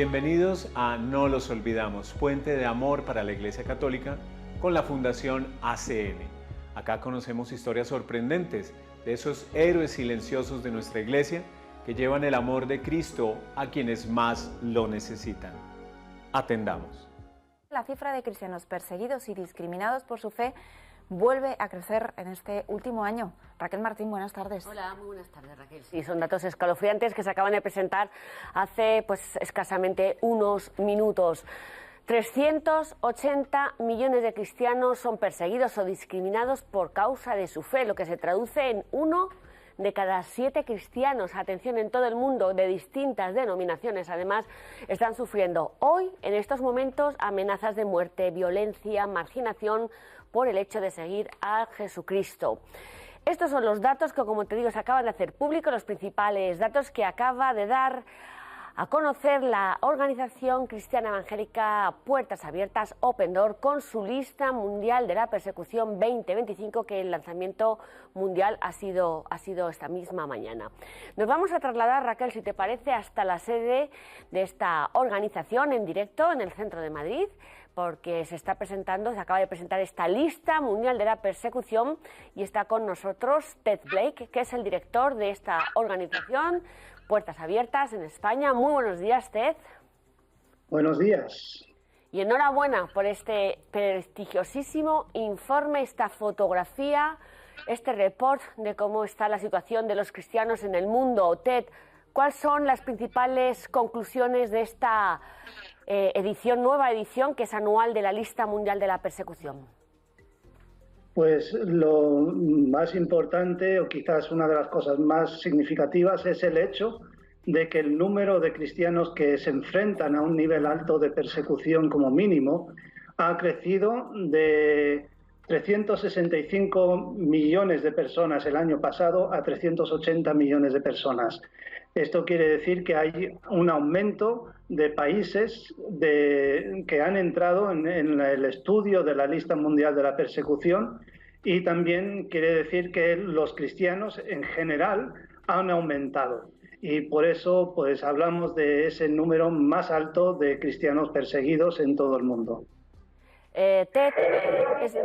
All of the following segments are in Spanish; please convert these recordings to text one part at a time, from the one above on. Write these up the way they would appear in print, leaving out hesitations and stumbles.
Bienvenidos a No los olvidamos, puente de amor para la Iglesia Católica con la Fundación ACN. Acá conocemos historias sorprendentes de esos héroes silenciosos de nuestra Iglesia que llevan el amor de Cristo a quienes más lo necesitan. Atendamos. La cifra de cristianos perseguidos y discriminados por su fe vuelve a crecer en este último año. Raquel Martín, buenas tardes. Hola, muy buenas tardes, Raquel. Sí, son datos escalofriantes que se acaban de presentar hace escasamente unos minutos. 380 millones de cristianos son perseguidos o discriminados por causa de su fe, lo que se traduce en 1 de cada 7 cristianos, atención, en todo el mundo, de distintas denominaciones, además, están sufriendo hoy, en estos momentos, amenazas de muerte, violencia, marginación por el hecho de seguir a Jesucristo. Estos son los datos que, como te digo, se acaban de hacer públicos, los principales datos que acaba de dar a conocer la organización cristiana evangélica Puertas Abiertas Open Door con su lista mundial de la persecución 2025, que el lanzamiento mundial ha sido esta misma mañana. Nos vamos a trasladar, Raquel, si te parece, hasta la sede de esta organización en directo en el centro de Madrid, porque se acaba de presentar esta lista mundial de la persecución y está con nosotros Ted Blake, que es el director de esta organización Puertas Abiertas en España. Muy buenos días, Ted. Buenos días. Y enhorabuena por este prestigiosísimo informe, esta fotografía, este report de cómo está la situación de los cristianos en el mundo. Ted, ¿cuáles son las principales conclusiones de esta nueva edición, que es anual, de la lista mundial de la persecución? Pues lo más importante, o quizás una de las cosas más significativas, es el hecho de que el número de cristianos que se enfrentan a un nivel alto de persecución como mínimo ha crecido de 365 millones de personas el año pasado a 380 millones de personas. Esto quiere decir que hay un aumento de países que han entrado en el estudio de la lista mundial de la persecución, y también quiere decir que los cristianos en general han aumentado. Y por eso hablamos de ese número más alto de cristianos perseguidos en todo el mundo. Ted,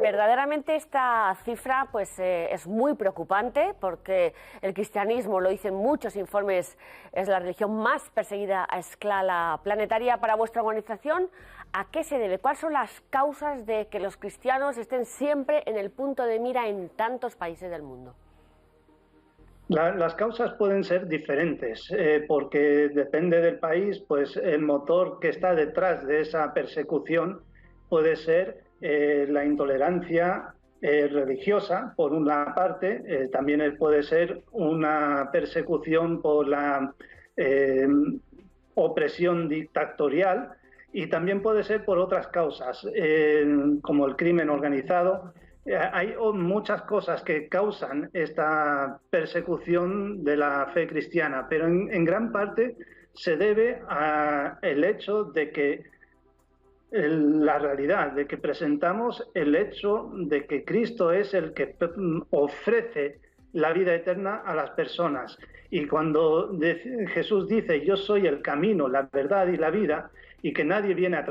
verdaderamente esta cifra es muy preocupante, porque el cristianismo, lo dicen muchos informes, es la religión más perseguida a escala planetaria. Para vuestra organización, ¿a qué se debe? ¿Cuáles son las causas de que los cristianos estén siempre en el punto de mira en tantos países del mundo? Las causas pueden ser diferentes, porque depende del país, pues el motor que está detrás de esa persecución puede ser la intolerancia religiosa, por una parte. También puede ser una persecución por la opresión dictatorial, y también puede ser por otras causas, como el crimen organizado. Hay muchas cosas que causan esta persecución de la fe cristiana, pero en gran parte se debe al hecho de que la realidad de que presentamos el hecho de que Cristo es el que ofrece la vida eterna a las personas. Y cuando Jesús dice: yo soy el camino, la verdad y la vida, y que nadie viene al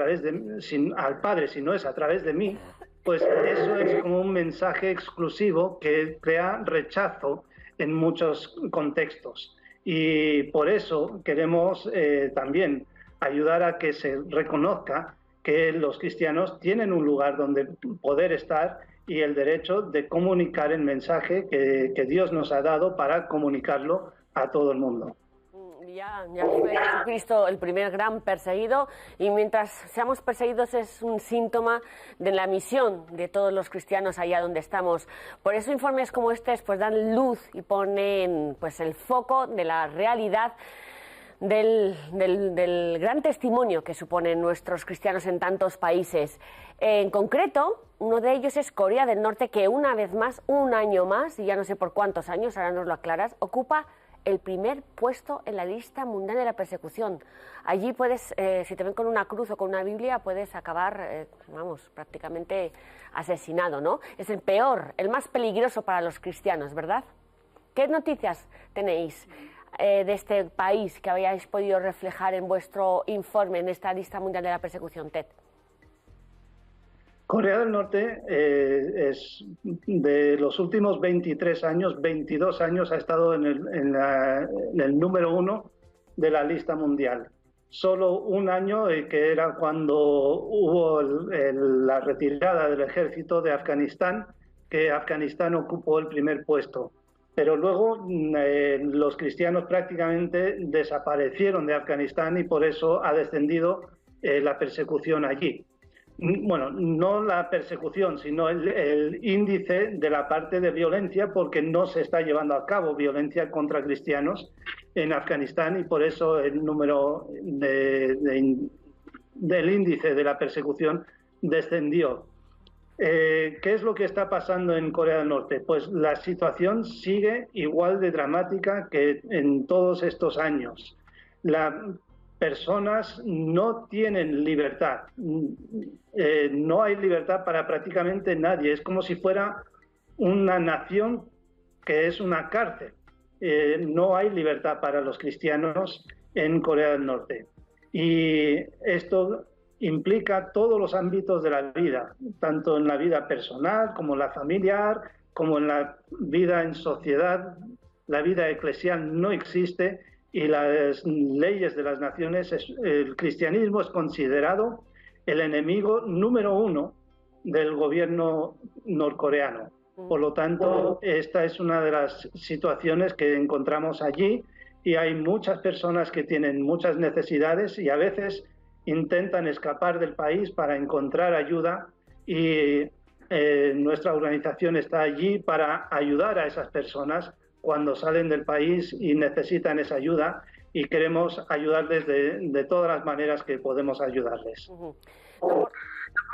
Padre si no es a través de mí, pues eso es como un mensaje exclusivo que crea rechazo en muchos contextos. Y por eso queremos también ayudar a que se reconozca que los cristianos tienen un lugar donde poder estar y el derecho de comunicar el mensaje que Dios nos ha dado para comunicarlo a todo el mundo. Ya fue Jesucristo el primer gran perseguido, y mientras seamos perseguidos es un síntoma de la misión de todos los cristianos allá donde estamos. Por eso informes como este dan luz y ponen el foco de la realidad del gran testimonio que suponen nuestros cristianos en tantos países. En concreto, uno de ellos es Corea del Norte, que una vez más, un año más, y ya no sé por cuántos años, ahora nos lo aclaras, ocupa el primer puesto en la lista mundial de la persecución. Allí puedes, si te ven con una cruz o con una Biblia, puedes acabar, prácticamente asesinado, ¿no? Es el peor, el más peligroso para los cristianos, ¿verdad? ¿Qué noticias tenéis? de este país que habíais podido reflejar en vuestro informe, en esta lista mundial de la persecución, Ted? Corea del Norte es de los últimos 23 años, 22 años ha estado en el número 1 de la lista mundial. Solo un año, que era cuando hubo la retirada del ejército de Afganistán, que Afganistán ocupó el primer puesto. Pero luego los cristianos prácticamente desaparecieron de Afganistán y por eso ha descendido la persecución allí. Bueno, no la persecución, sino el índice de la parte de violencia, porque no se está llevando a cabo violencia contra cristianos en Afganistán y por eso el número del índice de la persecución descendió. ¿Qué es lo que está pasando en Corea del Norte? Pues la situación sigue igual de dramática que en todos estos años. Las personas no tienen libertad. No hay libertad para prácticamente nadie. Es como si fuera una nación que es una cárcel. No hay libertad para los cristianos en Corea del Norte. Y esto implica todos los ámbitos de la vida, tanto en la vida personal como en la familiar, como en la vida en sociedad. La vida eclesial no existe y las leyes de las naciones, el cristianismo es considerado el enemigo número 1 del gobierno norcoreano. Por lo tanto, esta es una de las situaciones que encontramos allí y hay muchas personas que tienen muchas necesidades y a veces intentan escapar del país para encontrar ayuda y nuestra organización está allí para ayudar a esas personas cuando salen del país y necesitan esa ayuda y queremos ayudarles de todas las maneras que podemos ayudarles.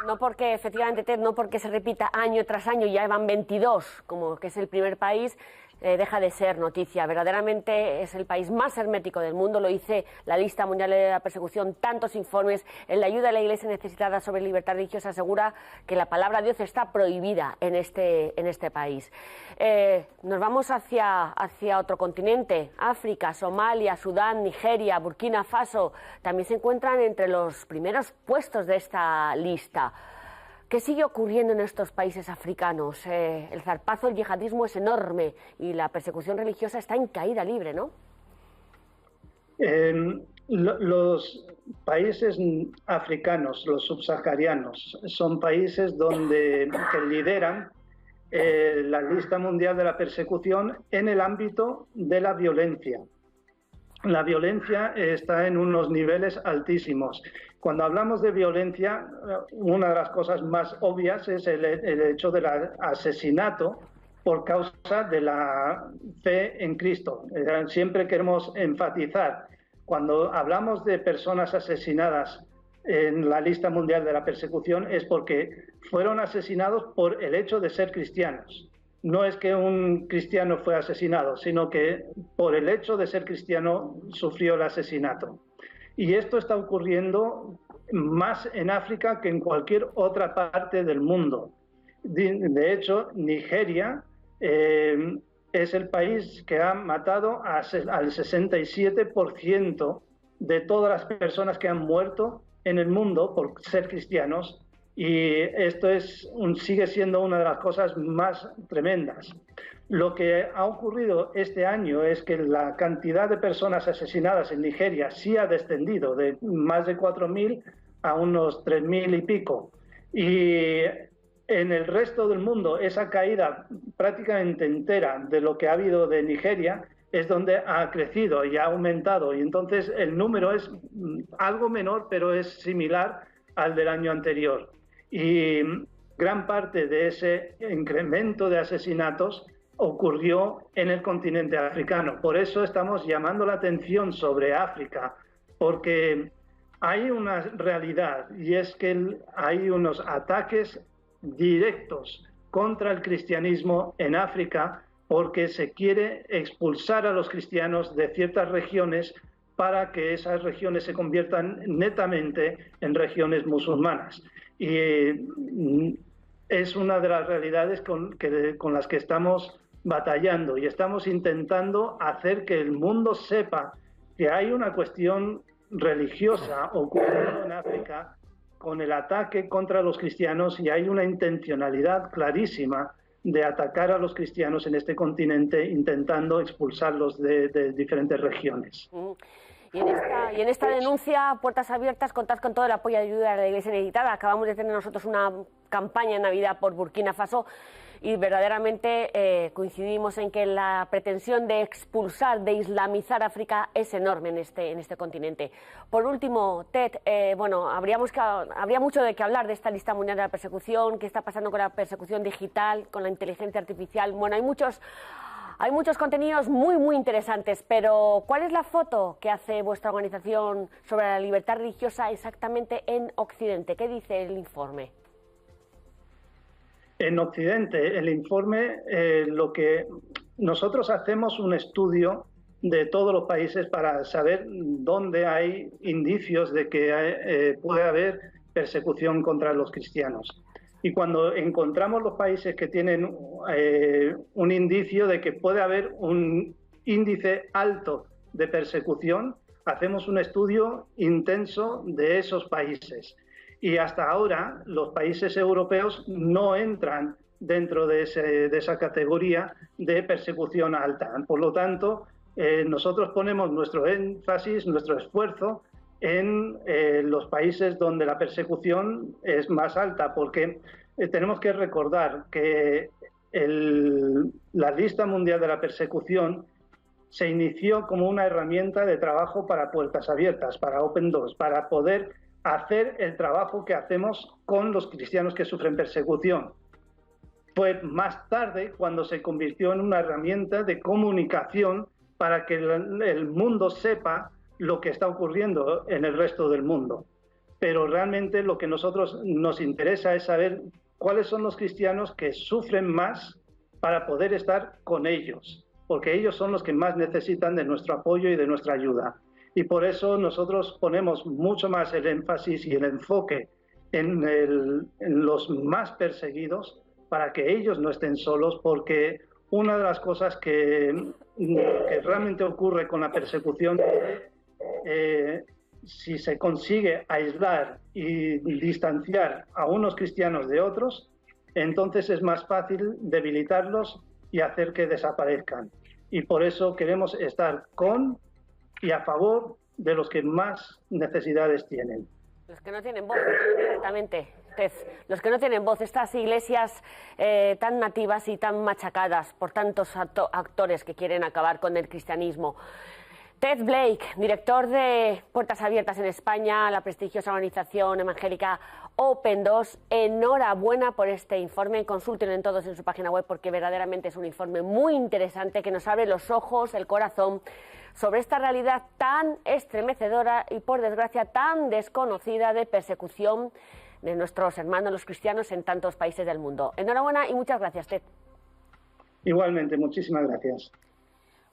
No porque, efectivamente, Ted, no porque se repita año tras año, ya van 22, como que es el primer país, deja de ser noticia. Verdaderamente es el país más hermético del mundo, lo dice la lista mundial de la persecución, tantos informes. En la ayuda a la Iglesia necesitada sobre libertad religiosa asegura que la palabra de Dios está prohibida en este país. Nos vamos hacia otro continente, África, Somalia, Sudán, Nigeria, Burkina Faso, también se encuentran entre los primeros puestos de esta lista. ¿Qué sigue ocurriendo en estos países africanos? El zarpazo del yihadismo es enorme y la persecución religiosa está en caída libre, ¿no? Los países africanos, los subsaharianos, son países que lideran la lista mundial de la persecución en el ámbito de la violencia. La violencia está en unos niveles altísimos. Cuando hablamos de violencia, una de las cosas más obvias es el hecho del asesinato por causa de la fe en Cristo. Siempre queremos enfatizar, cuando hablamos de personas asesinadas en la lista mundial de la persecución, es porque fueron asesinados por el hecho de ser cristianos. No es que un cristiano fue asesinado, sino que por el hecho de ser cristiano sufrió el asesinato. Y esto está ocurriendo más en África que en cualquier otra parte del mundo. De hecho, Nigeria es el país que ha matado al 67% de todas las personas que han muerto en el mundo por ser cristianos. Y esto sigue siendo una de las cosas más tremendas. Lo que ha ocurrido este año es que la cantidad de personas asesinadas en Nigeria sí ha descendido de más de 4.000 a unos 3.000 y pico. Y en el resto del mundo, esa caída prácticamente entera de lo que ha habido de Nigeria es donde ha crecido y ha aumentado. Y entonces el número es algo menor, pero es similar al del año anterior. Y gran parte de ese incremento de asesinatos ocurrió en el continente africano. Por eso estamos llamando la atención sobre África, porque hay una realidad y es que hay unos ataques directos contra el cristianismo en África porque se quiere expulsar a los cristianos de ciertas regiones para que esas regiones se conviertan netamente en regiones musulmanas. Y es una de las realidades con las que estamos batallando y estamos intentando hacer que el mundo sepa que hay una cuestión religiosa ocurriendo en África con el ataque contra los cristianos, y hay una intencionalidad clarísima de atacar a los cristianos en este continente, intentando expulsarlos de diferentes regiones. Y en esta denuncia, Puertas Abiertas, contad con todo el apoyo y ayuda de la Iglesia Necesitada. Acabamos de tener nosotros una campaña en Navidad por Burkina Faso y verdaderamente coincidimos en que la pretensión de expulsar, de islamizar África es enorme en este continente. Por último, Ted, habría mucho de qué hablar de esta lista mundial de la persecución, qué está pasando con la persecución digital, con la inteligencia artificial. Bueno, hay muchos contenidos muy interesantes, pero ¿cuál es la foto que hace vuestra organización sobre la libertad religiosa exactamente en Occidente? ¿Qué dice el informe? En Occidente, el informe, lo que nosotros hacemos un estudio de todos los países para saber dónde hay indicios de que puede haber persecución contra los cristianos. Y cuando encontramos los países que tienen un indicio de que puede haber un índice alto de persecución, hacemos un estudio intenso de esos países. Y hasta ahora los países europeos no entran dentro de esa categoría de persecución alta. Por lo tanto, nosotros ponemos nuestro énfasis, nuestro esfuerzo en los países donde la persecución es más alta, porque tenemos que recordar que la lista mundial de la persecución se inició como una herramienta de trabajo para Puertas Abiertas, para Open Doors, para poder hacer el trabajo que hacemos con los cristianos que sufren persecución. Fue más tarde cuando se convirtió en una herramienta de comunicación para que el mundo sepa lo que está ocurriendo en el resto del mundo. Pero realmente lo que nosotros nos interesa es saber cuáles son los cristianos que sufren más para poder estar con ellos, porque ellos son los que más necesitan de nuestro apoyo y de nuestra ayuda. Y por eso nosotros ponemos mucho más el énfasis y el enfoque en los más perseguidos, para que ellos no estén solos, porque una de las cosas que realmente ocurre con la persecución, si se consigue aislar y distanciar a unos cristianos de otros, entonces es más fácil debilitarlos y hacer que desaparezcan. Y por eso queremos estar con y a favor de los que más necesidades tienen. Los que no tienen voz, exactamente. Los que no tienen voz, estas iglesias tan nativas y tan machacadas por tantos actores que quieren acabar con el cristianismo. Ted Blake, director de Puertas Abiertas en España, la prestigiosa organización evangélica Open Doors, enhorabuena por este informe. Consúltenlo en todos en su página web, porque verdaderamente es un informe muy interesante que nos abre los ojos, el corazón, sobre esta realidad tan estremecedora y, por desgracia, tan desconocida de persecución de nuestros hermanos los cristianos en tantos países del mundo. Enhorabuena y muchas gracias, Ted. Igualmente, muchísimas gracias.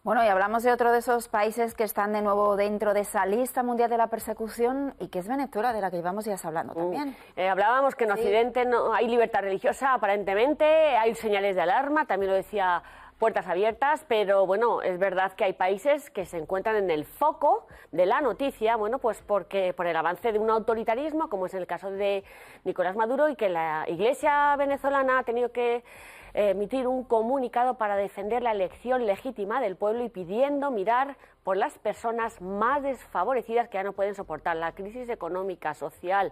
Bueno, y hablamos de otro de esos países que están de nuevo dentro de esa lista mundial de la persecución, y que es Venezuela, de la que llevamos días hablando también. Hablábamos que en Occidente no hay libertad religiosa, aparentemente, hay señales de alarma, también lo decía Puertas Abiertas, pero bueno, es verdad que hay países que se encuentran en el foco de la noticia, bueno, pues porque por el avance de un autoritarismo, como es el caso de Nicolás Maduro, y que la Iglesia venezolana ha tenido que emitir un comunicado para defender la elección legítima del pueblo y pidiendo mirar por las personas más desfavorecidas que ya no pueden soportar la crisis económica, social,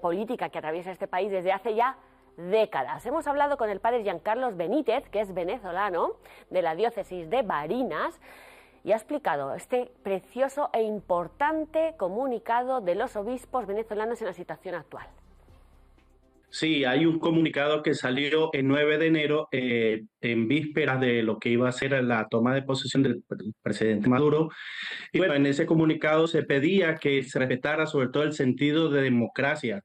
política que atraviesa este país desde hace ya décadas. Hemos hablado con el padre Giancarlos Benítez, que es venezolano, de la diócesis de Barinas, y ha explicado este precioso e importante comunicado de los obispos venezolanos en la situación actual. Sí, hay un comunicado que salió el 9 de enero en vísperas de lo que iba a ser la toma de posesión del presidente Maduro. Y bueno, en ese comunicado se pedía que se respetara sobre todo el sentido de democracia,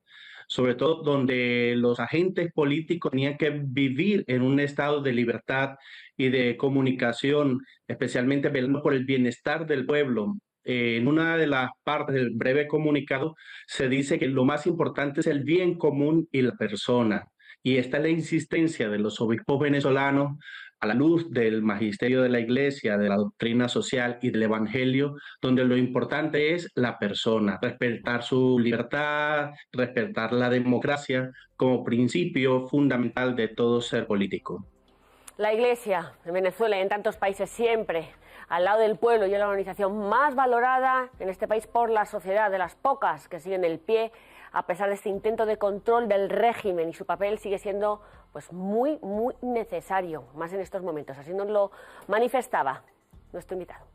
sobre todo donde los agentes políticos tenían que vivir en un estado de libertad y de comunicación, especialmente velando por el bienestar del pueblo. En una de las partes del breve comunicado se dice que lo más importante es el bien común y la persona. Y esta es la insistencia de los obispos venezolanos a la luz del magisterio de la Iglesia, de la doctrina social y del Evangelio, donde lo importante es la persona, respetar su libertad, respetar la democracia como principio fundamental de todo ser político. La Iglesia en Venezuela y en tantos países siempre al lado del pueblo y es la organización más valorada en este país por la sociedad, de las pocas que siguen el pie a pesar de este intento de control del régimen, y su papel sigue siendo pues muy necesario, más en estos momentos. Así nos lo manifestaba nuestro invitado.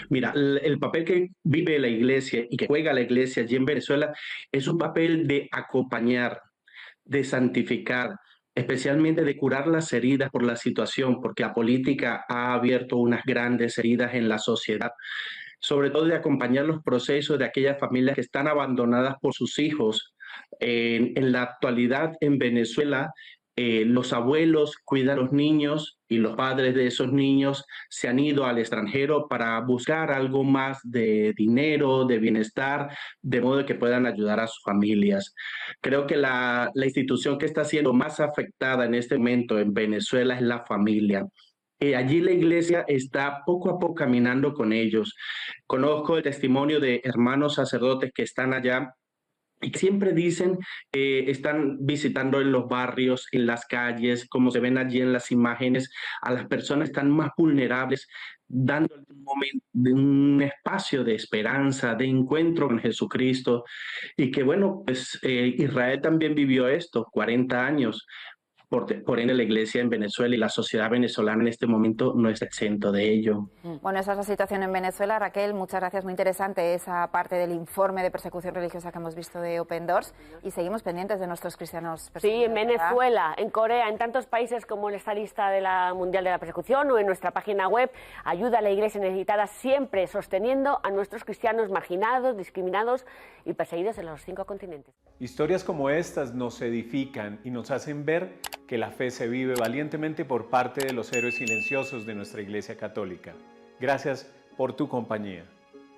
Mira, el papel que vive la Iglesia y que juega la Iglesia allí en Venezuela es un papel de acompañar, de santificar, especialmente de curar las heridas por la situación, porque la política ha abierto unas grandes heridas en la sociedad, sobre todo de acompañar los procesos de aquellas familias que están abandonadas por sus hijos. En la actualidad en Venezuela, los abuelos cuidan a los niños y los padres de esos niños se han ido al extranjero para buscar algo más de dinero, de bienestar, de modo que puedan ayudar a sus familias. Creo que la institución que está siendo más afectada en este momento en Venezuela es la familia. Allí la Iglesia está poco a poco caminando con ellos. Conozco el testimonio de hermanos sacerdotes que están allá y siempre dicen que están visitando en los barrios, en las calles, como se ven allí en las imágenes, a las personas que están más vulnerables, dando un espacio de esperanza, de encuentro con Jesucristo. Y que bueno, pues Israel también vivió esto, 40 años. Por ende, la Iglesia en Venezuela y la sociedad venezolana en este momento no es exento de ello. Bueno, esa es la situación en Venezuela. Raquel, muchas gracias. Muy interesante esa parte del informe de persecución religiosa que hemos visto de Open Doors. Y seguimos pendientes de nuestros cristianos perseguidos. Sí, en Venezuela, en Corea, en tantos países como en esta lista de la Mundial de la Persecución o en nuestra página web. Ayuda a la Iglesia necesitada, siempre sosteniendo a nuestros cristianos marginados, discriminados y perseguidos en los 5 continentes. Historias como estas nos edifican y nos hacen ver que la fe se vive valientemente por parte de los héroes silenciosos de nuestra Iglesia Católica. Gracias por tu compañía.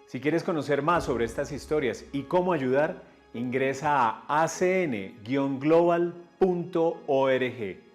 Si quieres conocer más sobre estas historias y cómo ayudar, ingresa a acn-global.org.